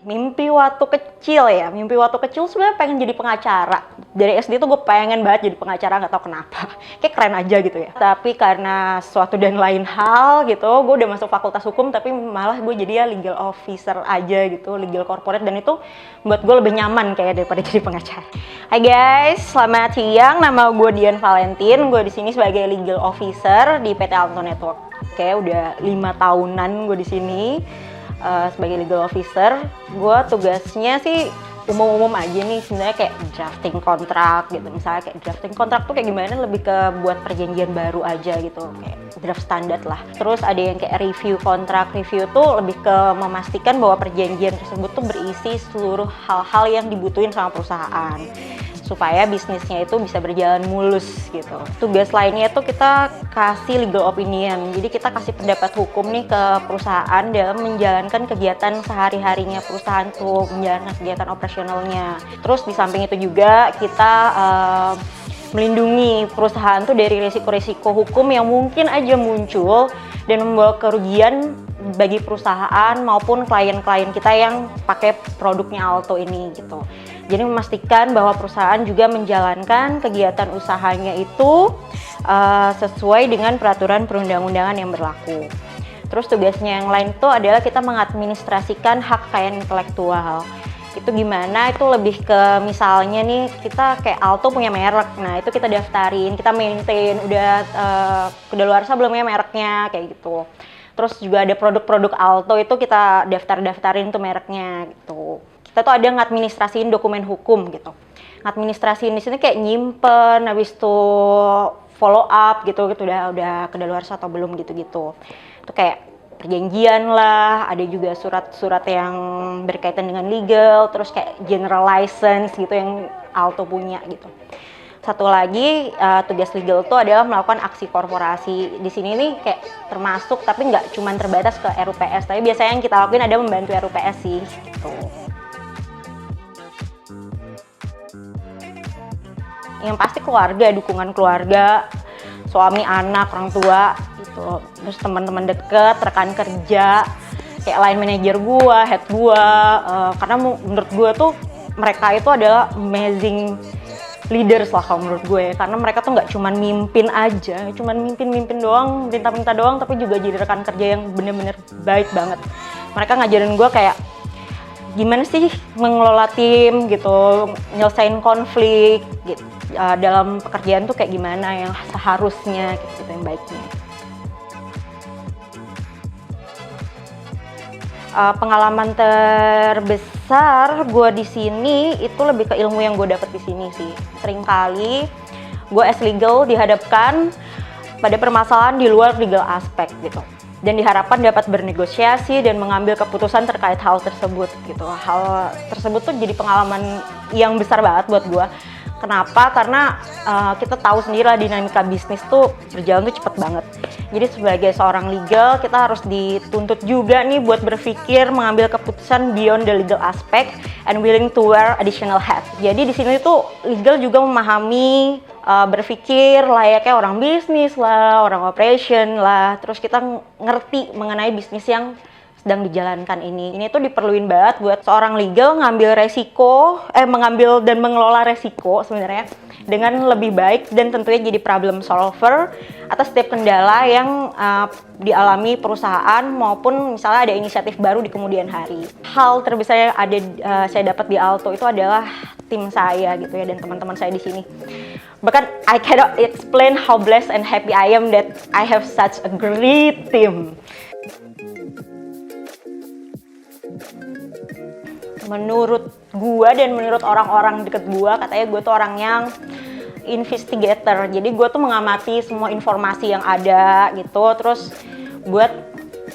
Mimpi waktu kecil sebenarnya pengen jadi pengacara. Dari SD tuh gue pengen banget jadi pengacara, nggak tahu kenapa. Kayak keren aja gitu ya. Tapi karena suatu dan lain hal gitu, gue udah masuk fakultas hukum tapi malah gue jadi ya legal officer aja gitu, legal corporate, dan itu buat gue lebih nyaman kayak daripada jadi pengacara. Hai guys, selamat siang. Nama gue Dian Valentin. Gue di sini sebagai legal officer di PT Alto Network. Oke, udah 5 tahunan gue di sini. Sebagai legal officer, gue tugasnya sih umum-umum aja nih sebenarnya, kayak drafting kontrak gitu. Misalnya kayak drafting kontrak tuh kayak gimana, lebih ke buat perjanjian baru aja gitu, kayak draft standar lah. Terus ada yang kayak review kontrak. Review tuh lebih ke memastikan bahwa perjanjian tersebut tuh berisi seluruh hal-hal yang dibutuhin sama perusahaan supaya bisnisnya itu bisa berjalan mulus gitu. Tugas lainnya itu kita kasih legal opinion. Jadi kita kasih pendapat hukum nih ke perusahaan dalam menjalankan kegiatan sehari-harinya perusahaan tuh, menjalankan kegiatan operasionalnya. Terus di samping itu juga kita melindungi perusahaan tuh dari risiko-risiko hukum yang mungkin aja muncul dan membawa kerugian bagi perusahaan maupun klien-klien kita yang pakai produknya Alto ini gitu. Jadi memastikan bahwa perusahaan juga menjalankan kegiatan usahanya itu sesuai dengan peraturan perundang-undangan yang berlaku. Terus tugasnya yang lain itu adalah kita mengadministrasikan hak kekayaan intelektual. Itu gimana? Itu lebih ke misalnya nih kita kayak Alto punya merek, nah itu kita daftarin, kita maintain, udah kedaluarsa belum ya mereknya kayak gitu. Terus juga ada produk-produk Alto itu kita daftarin tuh mereknya gitu. Kita tuh ada ngadministrasiin dokumen hukum gitu. Ngadministrasiin di sini kayak nyimpen, habis itu follow up gitu udah kedaluarsa atau belum gitu-gitu. Itu kayak perjanjian lah, ada juga surat-surat yang berkaitan dengan legal, terus kayak general license gitu yang Alto punya gitu. Satu lagi tugas legal itu adalah melakukan aksi korporasi. Di sini nih kayak termasuk, tapi nggak cuma terbatas ke RUPS, tapi biasanya yang kita lakuin ada membantu RUPS sih gitu. Yang pasti keluarga, dukungan keluarga, suami, anak, orang tua gitu. Terus teman-teman deket, rekan kerja, kayak line manager gua, head gua, karena menurut gua tuh mereka itu adalah amazing leaders lah kalau menurut gue, karena mereka tuh nggak cuman mimpin aja, cuman mimpin doang, minta doang, tapi juga jadi rekan kerja yang bener-bener baik banget. Mereka ngajarin gue kayak gimana sih mengelola tim gitu, nyelesain konflik gitu, dalam pekerjaan tuh kayak gimana yang seharusnya gitu yang baiknya. Pengalaman terbesar gue di sini itu lebih ke ilmu yang gue dapet di sini sih. Seringkali gue as legal dihadapkan pada permasalahan di luar legal aspek gitu, dan diharapkan dapat bernegosiasi dan mengambil keputusan terkait hal tersebut gitu. Hal tersebut tuh jadi pengalaman yang besar banget buat gue. Kenapa? Karena kita tahu sendiri lah dinamika bisnis tuh berjalan tuh cepet banget. Jadi sebagai seorang legal kita harus dituntut juga nih buat berpikir, mengambil keputusan beyond the legal aspect and willing to wear additional hat. Jadi di sini tuh legal juga memahami, berpikir layaknya orang bisnis lah, orang operation lah. Terus kita ngerti mengenai bisnis yang sedang dijalankan ini. Ini tuh diperluin banget buat seorang legal mengambil dan mengelola resiko sebenarnya dengan lebih baik, dan tentunya jadi problem solver atas setiap kendala yang dialami perusahaan maupun misalnya ada inisiatif baru di kemudian hari. Hal terbesar yang saya dapat di Alto itu adalah tim saya gitu ya, dan teman-teman saya di sini. Bahkan I cannot explain how blessed and happy I am that I have such a great team. Menurut gua dan menurut orang-orang deket gua, katanya gua tuh orang yang investigator. Jadi gua tuh mengamati semua informasi yang ada gitu, terus buat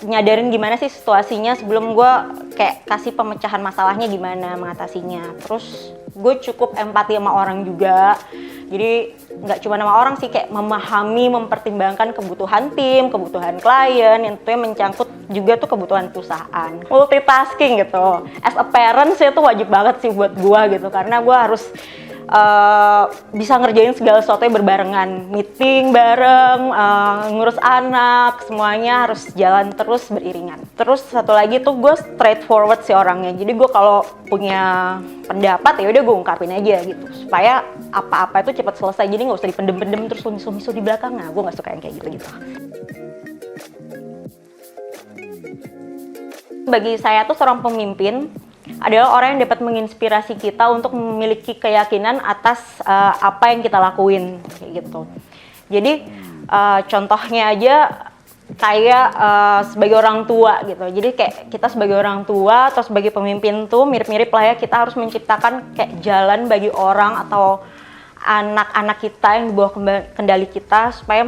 nyadarin gimana sih situasinya sebelum gua kayak kasih pemecahan masalahnya gimana mengatasinya. Terus gue cukup empati sama orang juga. Jadi nggak cuma sama orang sih, kayak memahami, mempertimbangkan kebutuhan tim, kebutuhan klien, yang tentunya mencangkut juga tuh kebutuhan perusahaan. Multitasking gitu. As a parent sih itu wajib banget sih buat gue gitu, karena gue harus bisa ngerjain segala sesuatunya berbarengan, meeting bareng, ngurus anak, semuanya harus jalan terus beriringan. Terus satu lagi tuh gue straightforward sih orangnya, jadi gue kalau punya pendapat ya udah gue ungkapin aja gitu, supaya apa-apa itu cepat selesai, jadi nggak usah dipendem-pendem terus misu-misu di belakang. Nah, gue nggak suka yang kayak gitu-gitu. Bagi saya tuh seorang pemimpin adalah orang yang dapat menginspirasi kita untuk memiliki keyakinan atas apa yang kita lakuin kayak gitu. Jadi contohnya aja kayak sebagai orang tua gitu. Jadi kayak kita sebagai orang tua atau sebagai pemimpin tuh mirip-mirip lah ya, kita harus menciptakan kayak jalan bagi orang atau anak-anak kita yang di bawah kendali kita supaya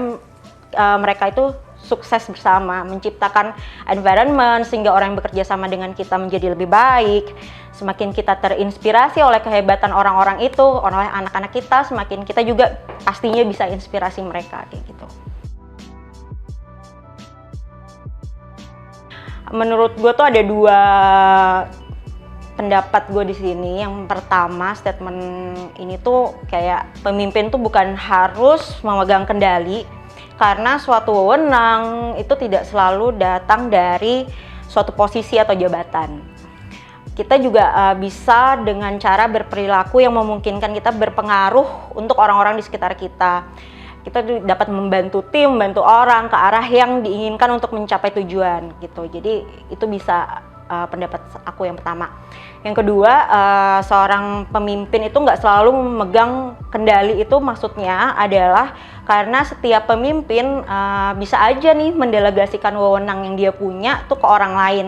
mereka itu sukses bersama, menciptakan environment sehingga orang yang bekerja sama dengan kita menjadi lebih baik. Semakin kita terinspirasi oleh kehebatan orang-orang itu, oleh anak-anak kita, semakin kita juga pastinya bisa inspirasi mereka kayak gitu. Menurut gue tuh ada dua pendapat gue di sini. Yang pertama, statement ini tuh kayak pemimpin tuh bukan harus memegang kendali, karena suatu wewenang itu tidak selalu datang dari suatu posisi atau jabatan. Kita juga bisa dengan cara berperilaku yang memungkinkan kita berpengaruh untuk orang-orang di sekitar kita. Kita dapat membantu tim, membantu orang ke arah yang diinginkan untuk mencapai tujuan gitu. Jadi itu bisa pendapat aku yang pertama. Yang kedua, seorang pemimpin itu nggak selalu memegang kendali, itu maksudnya adalah karena setiap pemimpin bisa aja nih mendelegasikan wewenang yang dia punya tuh ke orang lain.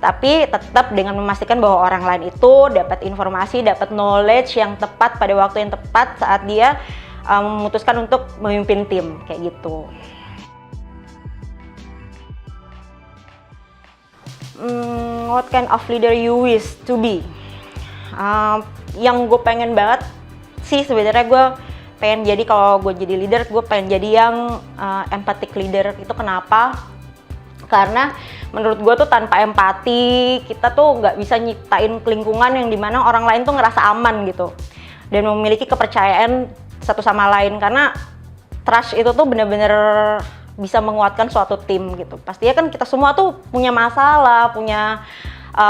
Tapi tetap dengan memastikan bahwa orang lain itu dapat informasi, dapat knowledge yang tepat pada waktu yang tepat saat dia memutuskan untuk memimpin tim kayak gitu. What kind of leader you wish to be? Yang gue pengen banget sih sebenarnya, gue pengen jadi, kalau gue jadi leader, gue pengen jadi yang empathic leader. Itu kenapa? Karena menurut gue tuh tanpa empati kita tuh nggak bisa nyiptain lingkungan yang dimana orang lain tuh ngerasa aman gitu dan memiliki kepercayaan satu sama lain. Karena trust itu tuh bener-bener bisa menguatkan suatu tim gitu. Pastinya kan kita semua tuh punya masalah, punya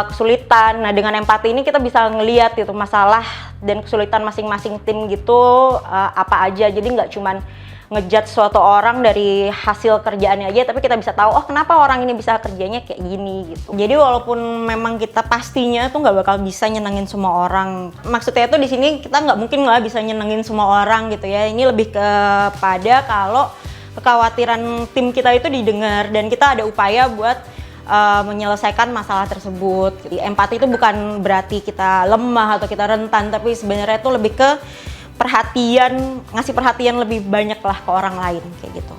kesulitan. Nah, dengan empati ini kita bisa ngelihat itu masalah dan kesulitan masing-masing tim gitu apa aja. Jadi nggak cuman ngejudge suatu orang dari hasil kerjaannya aja, tapi kita bisa tahu, oh kenapa orang ini bisa kerjanya kayak gini gitu. Jadi walaupun memang kita pastinya tuh nggak bakal bisa nyenengin semua orang. Maksudnya tuh di sini kita nggak mungkin lah bisa nyenengin semua orang gitu ya. Ini lebih kepada kalau kekhawatiran tim kita itu didengar dan kita ada upaya buat menyelesaikan masalah tersebut. Jadi empati itu bukan berarti kita lemah atau kita rentan, tapi sebenarnya itu lebih ke perhatian, ngasih perhatian lebih banyak lah ke orang lain kayak gitu.